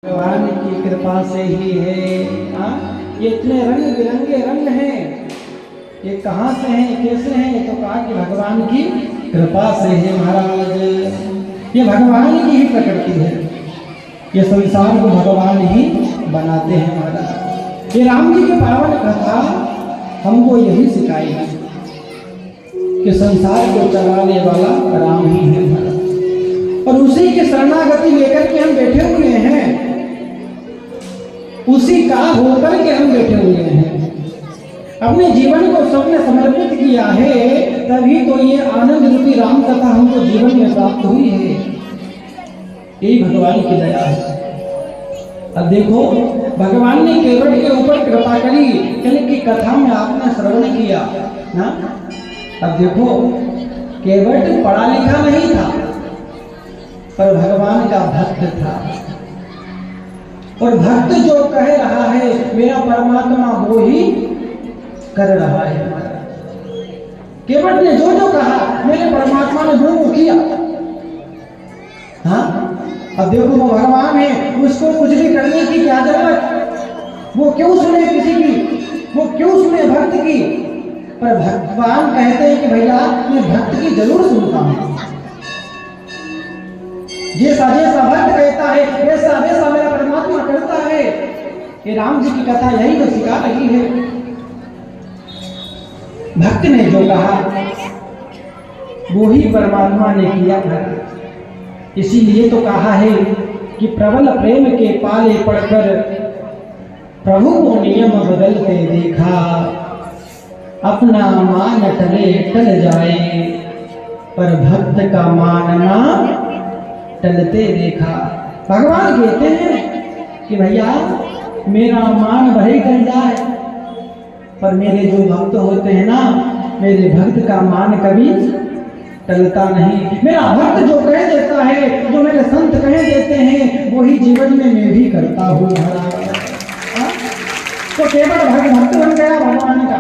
भगवान की कृपा से ही है। ये इतने रंग बिरंगे रंग हैं, ये कहाँ से हैं, कैसे हैं? तो कहा कि भगवान की कृपा से है महाराज। ये भगवान की ही प्रकृति है, ये संसार को भगवान ही बनाते हैं महाराज। ये राम जी की पावन कथा हमको यही सिखाई है कि संसार को चलाने वाला राम ही है महाराज, और उसी की शरणागति लेकर के हम बैठे हुए हैं, उसी का होकर के हम बैठे हुए हैं। अपने जीवन को सबने समर्पित किया है, तभी तो ये आनंद रूपी राम कथा हमको जीवन में प्राप्त हुई है। यही भगवान की दया है। अब देखो, भगवान ने केवट के ऊपर कृपा करी, की कथा में आपने श्रवण किया ना। अब देखो, केवट पढ़ा लिखा नहीं था, पर भगवान का भक्त था, और भक्त जो कह रहा है मेरा परमात्मा वो ही कर रहा है। केवट ने जो जो कहा मेरे परमात्मा ने वो किया। हाँ, अब देखो वो भगवान है, उसको कुछ भी करने की क्या जरूरत? वो क्यों सुने किसी की, वो क्यों सुने भक्त की? पर भगवान कहते हैं कि भैया मैं भक्त की जरूर सुनता हूं। जैसा जैसा भक्त कहता है वैसा वैसा मेरा परमात्मा करता है। ये राम जी की कथा यही तो सिखा रही है। भक्त ने जो कहा वो ही परमात्मा ने किया था। इसीलिए तो कहा है कि प्रबल प्रेम के पाले पड़कर प्रभु को नियम बदलते देखा, अपना मान टले टल जाए, पर भक्त का मानना टलते देखा। भगवान कहते हैं कि भैया मेरा मान भले टल जाए, पर मेरे जो भक्त होते हैं ना, मेरे भक्त का मान कभी टलता नहीं। मेरा भक्त जो कह देता है, जो मेरे संत कह देते हैं, वही जीवन में मैं भी करता हूँ। तो केवट भक्त बन गया भगवान का।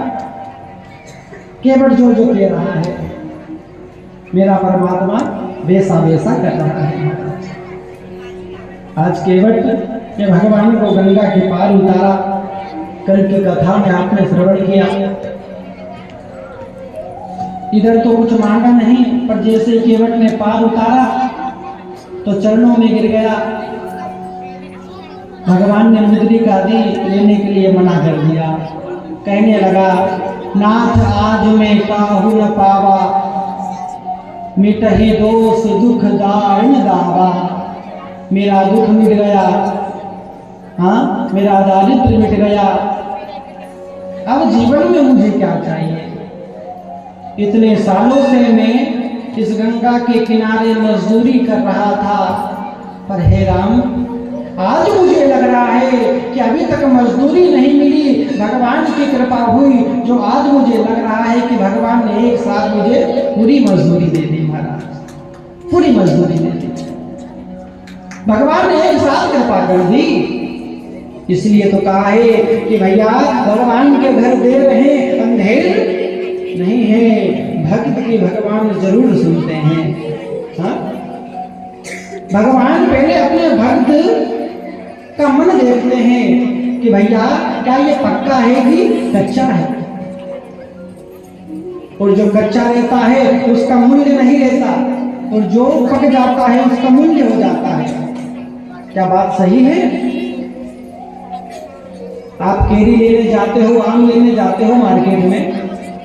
केवट जो जो कह रहा है मेरा परमात्मा वैसा वैसा कर रहा है। आज केवट ने भगवान को गंगा के पार उतारा। कल की कथा में आपने श्रवण किया। इधर तो कुछ मांगा नहीं, पर जैसे केवट ने पार उतारा तो चरणों में गिर गया। भगवान ने मुद्रिका आदि लेने के लिए मना कर दिया। कहने लगा, नाथ आज मैं काहू न पावा, मिटहि दोष दुख दारुण दावा। मेरा दुख मिट गया, हाँ मेरा दारिद्र मिट गया, अब जीवन में मुझे क्या चाहिए? इतने सालों से मैं इस गंगा के किनारे मजदूरी कर रहा था, पर हे राम आज मुझे लग रहा है कि अभी तक मजदूरी नहीं मिली। भगवान की कृपा हुई, जो आज मुझे लग रहा है कि भगवान ने एक साथ मुझे पूरी मजदूरी दे दी महाराज, पूरी मजदूरी दे दी। भगवान ने एक साथ कृपा कर दी। इसलिए तो कहा है कि भैया भगवान के घर देर रहे अंधेर नहीं है, भक्त की भगवान जरूर सुनते हैं। हाँ? भगवान पहले अपने भक्त का मन देखते हैं कि भैया क्या ये पक्का है कि कच्चा है, और जो कच्चा रहता है उसका मूल्य नहीं रहता, और जो पक जाता है उसका मूल्य हो जाता है। क्या बात सही है? आप केरी लेने जाते हो, आम लेने जाते हो मार्केट में,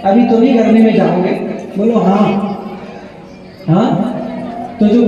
अभी तो नहीं गर्मी में जाओगे? बोलो हाँ। हाँ, तो जो